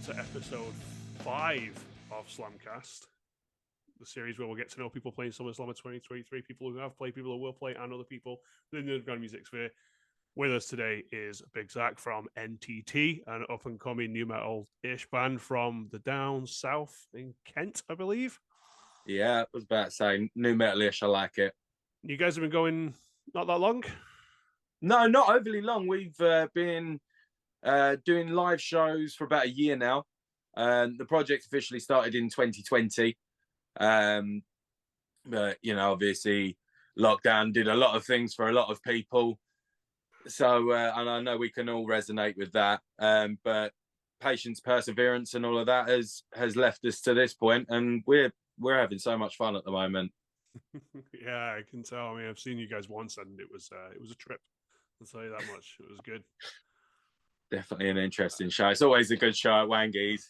to episode 5 of Slamcast, the series where we'll get to know people playing SummerSlam 2023, people who have played, people who will play, and other people within the underground music sphere. With us today is Big Zack from NTT, an up-and-coming new metal-ish band from the down south in Kent, I believe. Yeah, I was about to say new metal-ish. I like it. You guys have been going not that long? No, not overly long. We've been doing live shows for about a year now. The project officially started in 2020. But, you know, obviously lockdown did a lot of things for a lot of people. So, and I know we can all resonate with that. But patience, perseverance and all of that has left us to this point, and we're having so much fun at the moment. Yeah, I can tell. I mean, I've seen you guys once, and it was a trip. I'll tell you that much. It was good. Definitely an interesting show. It's always a good show at Wangies.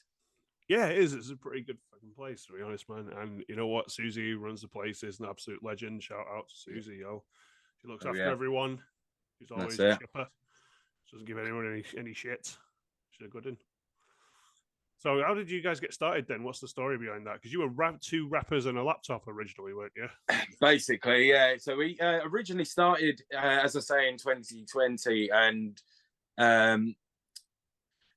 Yeah, it is. It's a pretty good fucking place, to be honest, man. And you know what? Susie, who runs the place, is an absolute legend. Shout out to Susie, yo. She looks after everyone. She's always a chipper. She doesn't give anyone any shit. She's a good one. So how did you guys get started then? What's the story behind that? Because you were two rappers and a laptop originally, weren't you? Basically, yeah. So we originally started, as I say, in 2020. And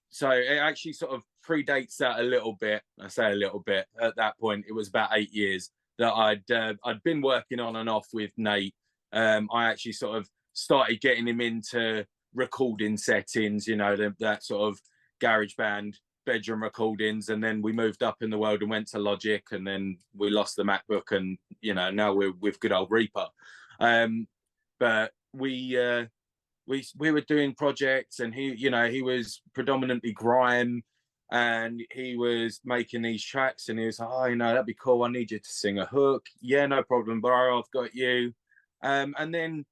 so it actually sort of predates that a little bit. I say a little bit. At that point, it was about 8 years that I'd been working on and off with Nate. I actually sort of started getting him into recording settings, you know, that sort of garage band bedroom recordings, and then we moved up in the world and went to Logic, and then we lost the MacBook, and you know, now we're with good old Reaper. But we were doing projects, and he was predominantly grime, and he was making these tracks, and he was like, oh, you know, that'd be cool, I need you to sing a hook. Yeah, no problem, bro, I've got you. And then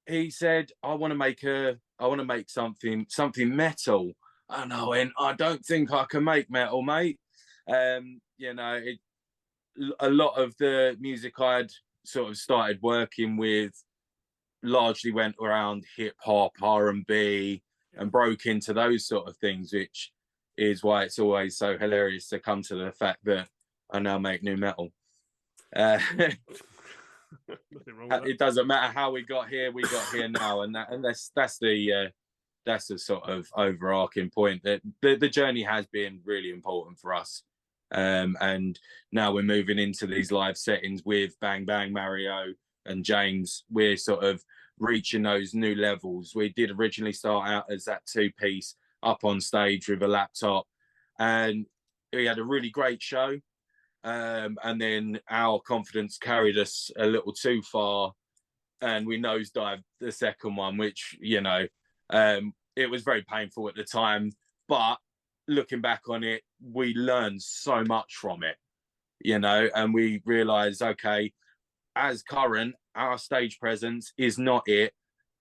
he said, I want to make something metal. And I went, I don't think I can make metal, mate. You know, a lot of the music I'd sort of started working with largely went around hip hop, R&B, and broke into those sort of things, which is why it's always so hilarious to come to the fact that I now make new metal. It doesn't matter how we got here now, and that's the sort of overarching point, that the journey has been really important for us. And now we're moving into these live settings with Bang Bang, Mario and James. We're sort of reaching those new levels. We did originally start out as that 2-piece up on stage with a laptop, and we had a really great show. And then our confidence carried us a little too far, and we nosedived the second one, which, you know, it was very painful at the time, but looking back on it, we learned so much from it, you know, and we realized, okay, as current, our stage presence is not it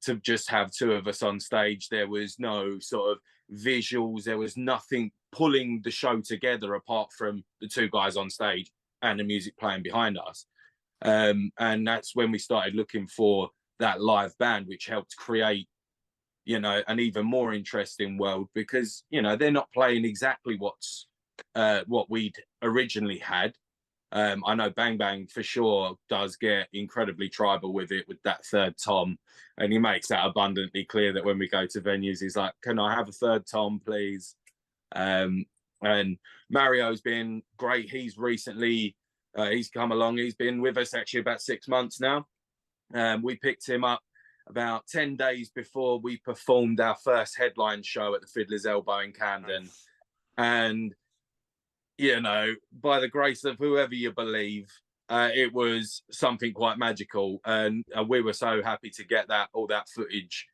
to just have two of us on stage. There was no sort of visuals, there was nothing pulling the show together apart from the two guys on stage and the music playing behind us. And that's when we started looking for that live band, which helped create, you know, an even more interesting world, because, you know, they're not playing exactly what we'd originally had. I know Bang Bang for sure does get incredibly tribal with it, with that third tom, and he makes that abundantly clear that when we go to venues, he's like, can I have a third tom, please? And Mario's been great. He's recently he's come along. He's been with us actually about 6 months now. We picked him up about 10 days before we performed our first headline show at the Fiddler's Elbow in Camden. And, you know, by the grace of whoever you believe, it was something quite magical. And we were so happy to get all that footage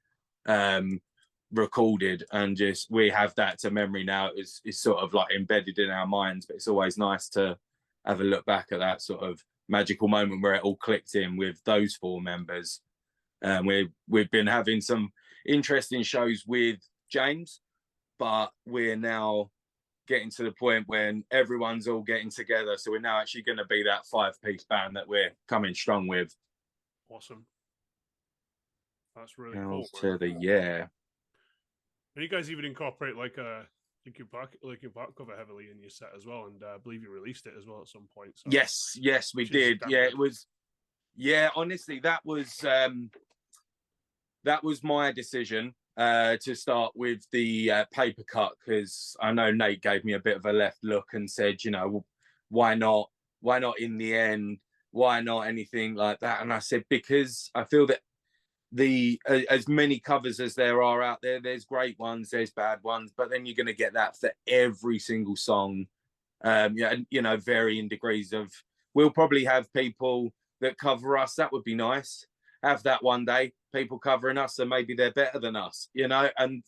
recorded, and just we have that to memory now. It's sort of like embedded in our minds, but it's always nice to have a look back at that sort of magical moment where it all clicked in with those 4 members. We've been having some interesting shows with James, but we're now getting to the point when everyone's all getting together, so we're now actually going to be that 5-piece band that we're coming strong with. Awesome. That's really cool. To the yeah. And you guys even incorporate like a Linkin Park cover heavily in your set as well, and I believe you released it as well at some point. So. Yes, we did. Yeah, it was. Yeah, honestly, that was my decision to start with the paper cut, because I know Nate gave me a bit of a left look and said, you know, why not? Why not in the end? Why not anything like that? And I said, because I feel that as many covers as there are out there, there's great ones, there's bad ones, but then you're going to get that for every single song. Yeah, you know, varying degrees of. We'll probably have people that cover us. That would be nice. Have that one day. People covering us, and maybe they're better than us, you know. And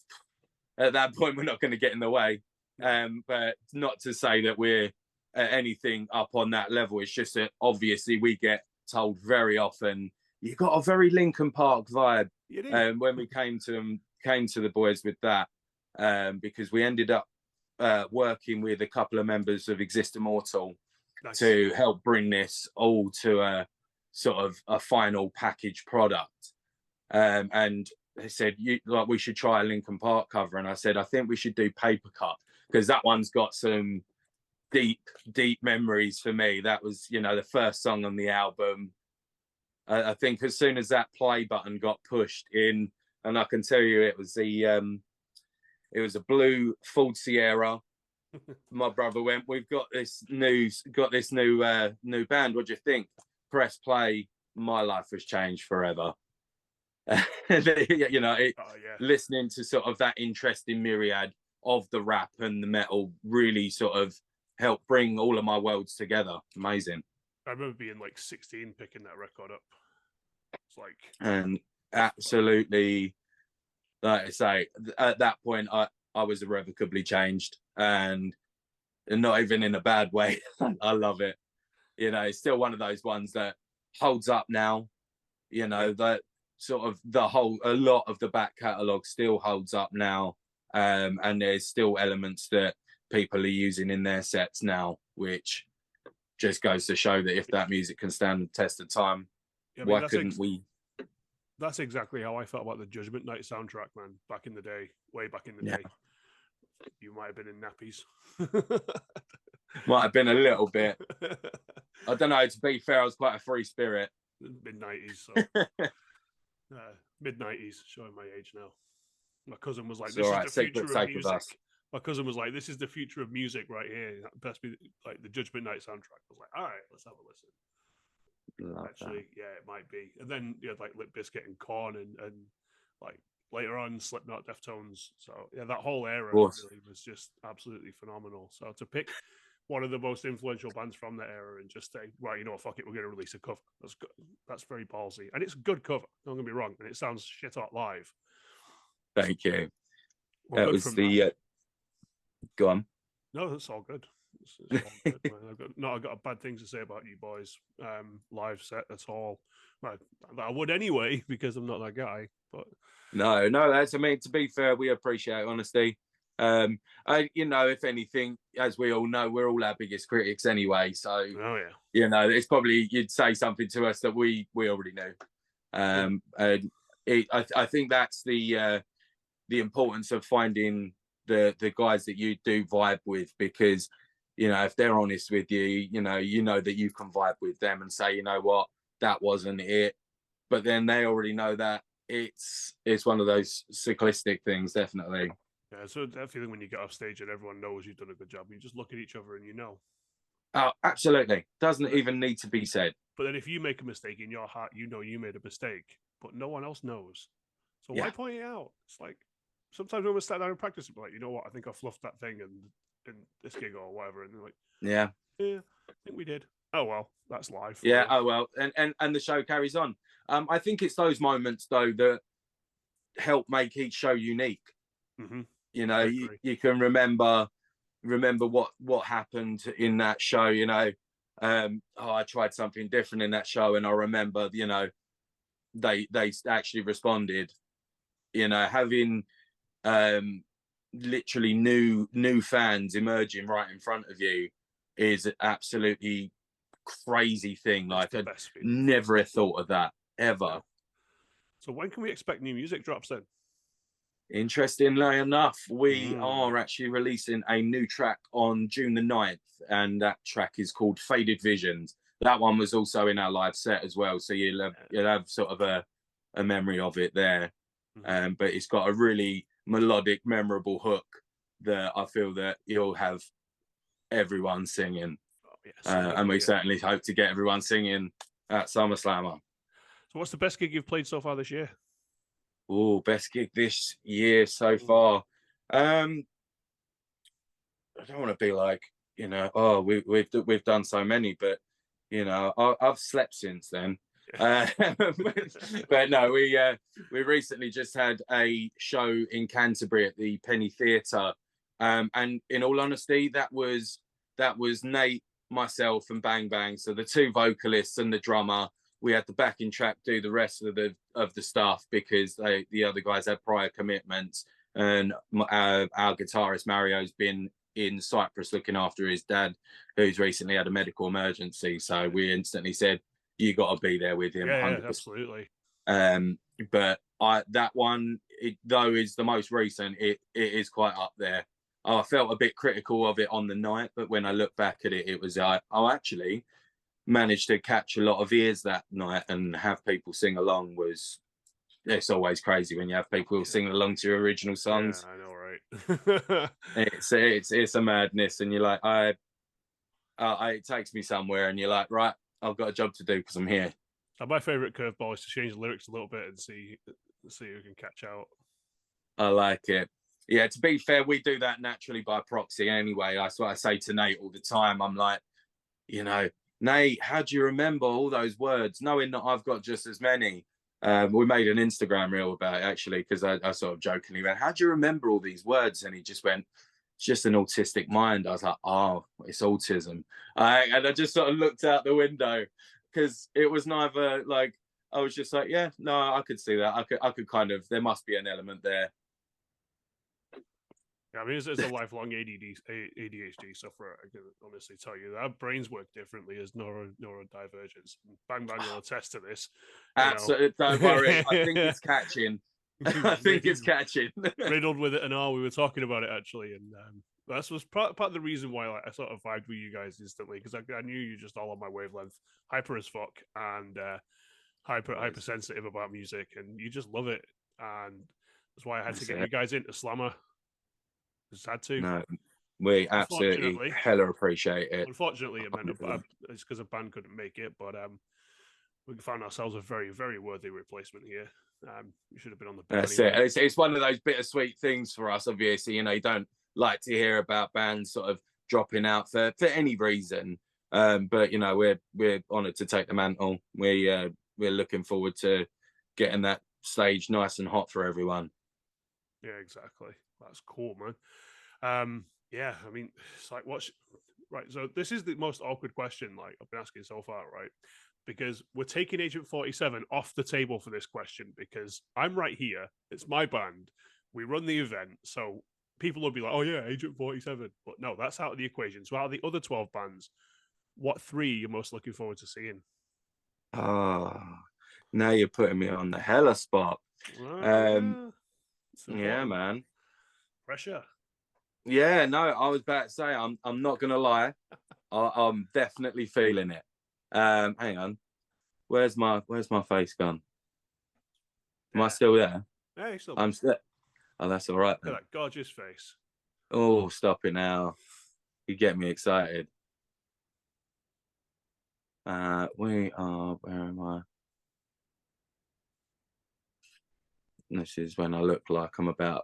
at that point, we're not going to get in the way. But not to say that we're anything up on that level. It's just that obviously we get told very often, you got a very Linkin Park vibe. When we came to the boys with that, because we ended up working with a couple of members of Exist Immortal to help bring this all to a sort of a final package product. And they said, we should try a Linkin Park cover. And I said, I think we should do Paper Cut, because that one's got some deep memories for me. That was, you know, the first song on the album. I think as soon as that play button got pushed in, and I can tell you it was a blue Ford Sierra. My brother went, we've got this new band. What do you think? Press play. My life has changed forever. You know, listening to sort of that interesting myriad of the rap and the metal really sort of helped bring all of my worlds together. Amazing. I remember being like 16 picking that record up. It's like, and absolutely, like I say, at that point I was irrevocably changed, and not even in a bad way. I love it. You know, it's still one of those ones that holds up now. You know, that sort of a lot of the back catalogue still holds up now. And there's still elements that people are using in their sets now, which just goes to show that if that music can stand the test of time, why couldn't we? That's exactly how I felt about the Judgment Night soundtrack, man. Back in the day, way back in the day. You might have been in nappies. Might have been a little bit. I don't know. To be fair, I was quite a free spirit. Mid-90s. So. Mid-90s, showing my age now. My cousin was like, "This is the future of music." My cousin was like, "This is the future of music right here. That best be like the Judgment Night soundtrack." I was like, "All right, let's have a listen." Actually, yeah, it might be. And then you had like Limp Bizkit and Korn, and like later on Slipknot, Deftones. So yeah, that whole era really was just absolutely phenomenal. So to pick one of the most influential bands from that era and just say, right, you know what, fuck it, we're going to release a cover. That's good. That's very ballsy, and it's a good cover. Don't get me wrong, and it sounds shit hot live. Thank you. That was the. Go on. No, that's all good. It's all good. I've got bad things to say about you boys. Live set at all. I would anyway, because I'm not that guy. But no, that's. I mean, to be fair, we appreciate honesty. You know, if anything, as we all know, we're all our biggest critics anyway. So, you know, it's probably you'd say something to us that we already knew. And I think that's the importance of finding the guys that you do vibe with, because, you know, if they're honest with you, you know that you can vibe with them and say, you know what, that wasn't it. But then they already know that it's one of those cyclistic things, definitely. Yeah, so that feeling when you get off stage and everyone knows you've done a good job, you just look at each other and you know. Oh, absolutely. Doesn't even need to be said. But then if you make a mistake in your heart, you know you made a mistake, but no one else knows. So why point it out? It's like, sometimes when we start down in practice, we're like, you know what, I think I fluffed that thing in this gig or whatever. And they're like, yeah, I think we did. Oh, well, that's live. Yeah, oh, well. And the show carries on. I think it's those moments, though, that help make each show unique. Mm-hmm. You know, you can remember what happened in that show, you know. I tried something different in that show, and I remember, you know, they actually responded. You know, having literally new fans emerging right in front of you is an absolutely crazy thing. Like, I never thought of that ever. So when can we expect new music drops then? Interestingly enough, we are actually releasing a new track on June the 9th, and that track is called Faded Visions. That one was also in our live set as well, so you'll have sort of a memory of it there. But it's got a really melodic, memorable hook that I feel that you'll have everyone singing. And we certainly hope to get everyone singing at SummerSlam. So what's the best gig you've played so far this year? Oh, best gig this year so far. I don't want to be like, you know, oh, we've done so many, but you know, I've slept since then. But no, we recently just had a show in Canterbury at the Penny Theatre, and in all honesty, that was Nate, myself, and Bang Bang. So the two vocalists and the drummer. We had the backing track do the rest of the stuff because the other guys had prior commitments, and our guitarist Mario's been in Cyprus looking after his dad, who's recently had a medical emergency. So we instantly said, "You got to be there with him." Yeah, absolutely. But that one, though, is the most recent. It is quite up there. I felt a bit critical of it on the night, but when I look back at it, it was like, oh, actually. Managed to catch a lot of ears that night and have people sing along. It's always crazy when you have people singing along to your original songs. Yeah, I know, right? it's a madness, and you're like, it takes me somewhere, and you're like, right, I've got a job to do because I'm here. My favorite curveball is to change the lyrics a little bit and see who can catch out. I like it. Yeah, to be fair, we do that naturally by proxy anyway. That's what I say to Nate all the time. I'm like, you know, Nate, how do you remember all those words, knowing that I've got just as many? We made an Instagram reel about it, actually, because I sort of jokingly went, how do you remember all these words? And he just went, it's just an autistic mind. I was like, oh, it's autism. And I just sort of looked out the window because it was neither like, I was just like, yeah, no, I could see that. I could kind of, there must be an element there. I mean, as a lifelong ADHD sufferer, I can honestly tell you that our brains work differently as neurodivergence. Bang Bang will attest to this. Absolutely, don't worry. I think it's catching. I think it's catching. Riddled with it and all. We were talking about it actually, and that was part of the reason why I sort of vibed with you guys instantly, because I knew you just all on my wavelength, hyper as fuck, and hypersensitive about music, and you just love it, and that's why I had to get you guys into Slammer. Just had to. No, we absolutely hella appreciate it. Unfortunately, it meant it's because a band couldn't make it, but we found ourselves a very, very worthy replacement here. We should have been on the book. That's anyway. It's one of those bittersweet things for us, obviously. You know, you don't like to hear about bands sort of dropping out for any reason. But you know, we're honoured to take the mantle. We're looking forward to getting that stage nice and hot for everyone. Yeah, exactly. That's cool, man. Yeah, I mean, it's like right. So this is the most awkward question like I've been asking so far, right? Because we're taking Agent 47 off the table for this question because I'm right here. It's my band. We run the event, so people will be like, "Oh yeah, Agent 47," but no, that's out of the equation. So out of the other 12 bands, what 3 you're most looking forward to seeing? Oh, now you're putting me on the hella spot. Yeah, man. Pressure. Yeah, no, I was about to say I'm not gonna lie. I'm definitely feeling it. Hang on. Where's my face gone? Am I still there? Yeah, you're still I'm still. Oh, that's all right. Look at that gorgeous face. Oh, stop it now. You get me excited. We are, where am I? This is when I look like I'm about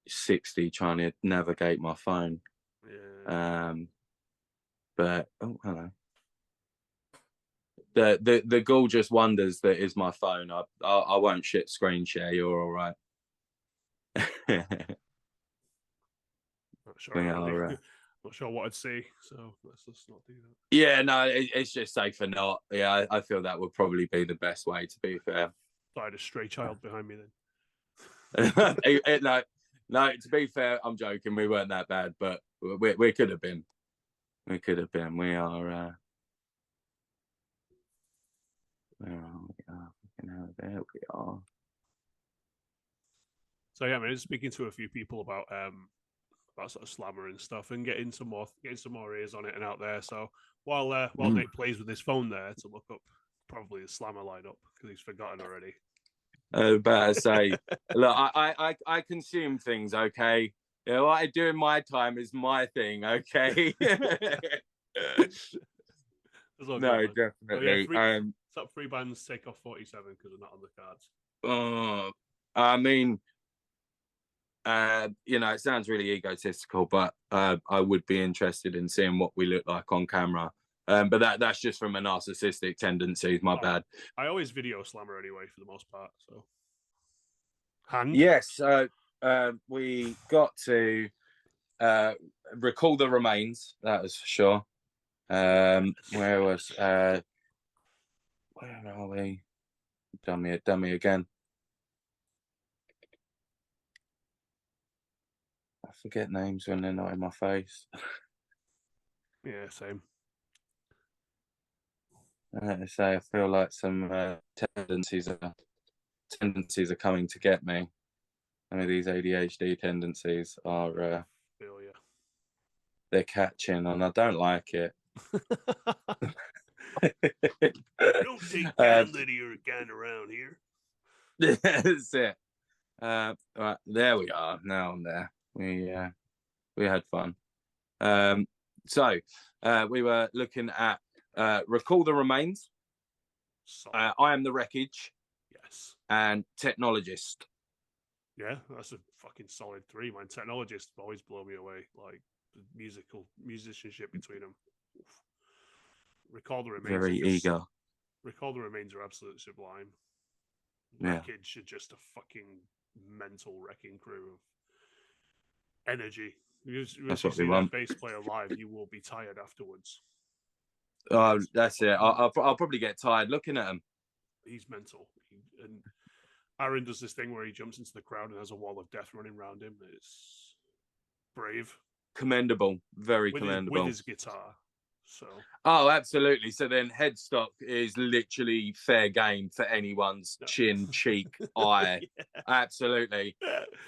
60 trying to navigate my phone. Yeah. But oh, hello. The gorgeous wonders that is my phone. I won't shit screen share. You're all right. Not sure. Not sure what I'd say, so let's not do that. Yeah, no, it's just safer not. Yeah, I feel that would probably be the best way. To be fair, I had a stray child behind me then. No. To be fair, I'm joking. We weren't that bad, but we could have been. We could have been. We are. Where are we? There we are. So yeah, I mean, speaking to a few people about sort of Slammer and stuff, and getting some more ears on it and out there. So while Nick plays with his phone there to look up probably the Slammer lineup because he's forgotten already. Better say, look, I consume things, okay? You know, what I do in my time is my thing, okay? No, good, definitely. So yeah, top 3 bands take off 47 because they're not on the cards. I mean, you know, it sounds really egotistical, but I would be interested in seeing what we look like on camera. But that's just from a narcissistic tendency. My bad. I always video Slammer anyway, for the most part. So, hand. Yes. We got to recall the remains. That was for sure. Where was where are we? Dummy again. I forget names when they're not in my face. Yeah, same. I say I feel like some tendencies are coming to get me. I mean, these ADHD tendencies are they're catching, and I don't like it. Don't take down linear again around here. That's it. Right, there we are. Now I'm there. We had fun. So we were looking at Recall the Remains. I Am the Wreckage. Yes. And Technologist. Yeah, that's a fucking solid 3, man. Technologist always blow me away. Like the musicianship between them. Oof. Recall the Remains. Very eager. Recall the Remains are absolutely sublime. Yeah. Wreckage are just a fucking mental wrecking crew of energy. That's what we want. Bass player live, you will be tired afterwards. Oh, that's it. I'll probably get tired looking at him. He's mental. And Aaron does this thing where he jumps into the crowd and has a wall of death running around him. It's brave. Commendable. Very commendable. With his guitar. So. Oh, absolutely. So then headstock is literally fair game for anyone's chin, cheek, eye. Yeah. Absolutely.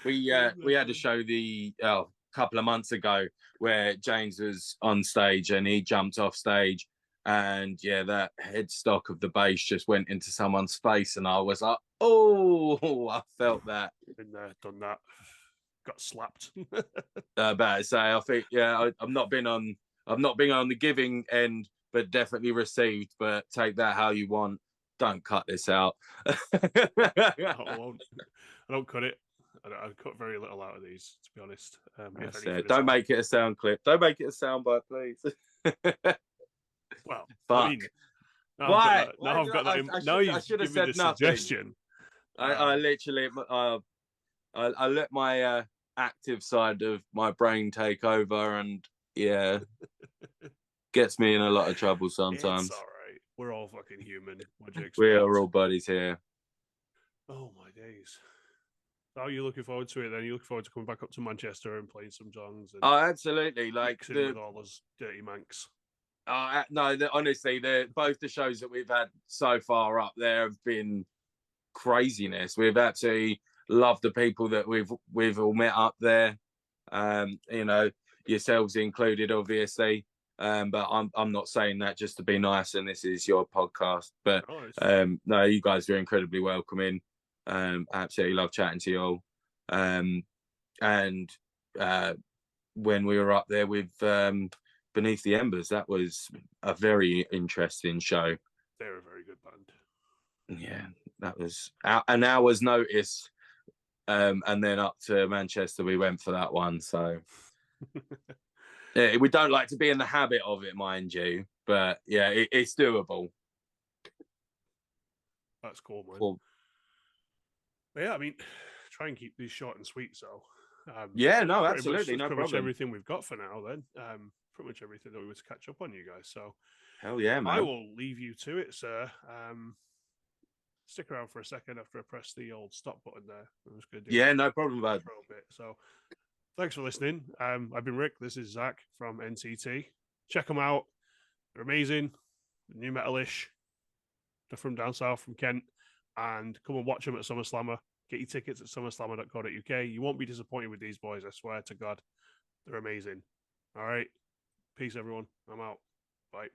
We had a show a couple of months ago where James was on stage and he jumped off stage, and yeah, that headstock of the bass just went into someone's face, and I was like, oh, I felt that. Been there, done that. Got slapped. About to say, I think I've not been on the giving end, but definitely received. But take that how you want. Don't cut this out. I won't. I don't cut it. I cut very little out of these, to be honest. Don't make it a sound clip. Don't make it a sound bite, please. Well, fuck. I mean, now I've got that. Now you've given me the suggestion. I literally, I let my active side of my brain take over, and yeah, gets me in a lot of trouble sometimes. It's all right. We're all fucking human. We are all buddies here. Oh my days. How are you looking forward to it then? You looking forward to coming back up to Manchester and playing some songs? Oh, absolutely. Like with all those dirty manx. No, honestly, both the shows that we've had so far up there have been craziness. We've absolutely loved the people that we've all met up there. You know, yourselves included, obviously. But I'm not saying that just to be nice, and this is your podcast. But no, you guys are incredibly welcoming. Absolutely love chatting to you all. And when we were up there with Beneath the Embers, that was a very interesting show. They're a very good band. Yeah, that was an hour's notice, and then up to Manchester we went for that one. So yeah, we don't like to be in the habit of it, mind you, but yeah, it's doable. That's cool, man. Cool. But yeah, I mean, try and keep these short and sweet. So yeah, no, absolutely, no problem. Much everything we've got for now. Then pretty much everything that we were to catch up on, you guys. So hell yeah, man. I will leave you to it, sir. Stick around for a second after I press the old stop button there. I'm just going to do no problem, bud. So thanks for listening. I've been Rick. This is Zack from NTT. Check them out. They're amazing. They're new metal-ish. They're from down south, from Kent. And come and watch them at SummerSlammer. Get your tickets at summerslammer.co.uk. You won't be disappointed with these boys, I swear to God. They're amazing. All right. Peace, everyone. I'm out. Bye.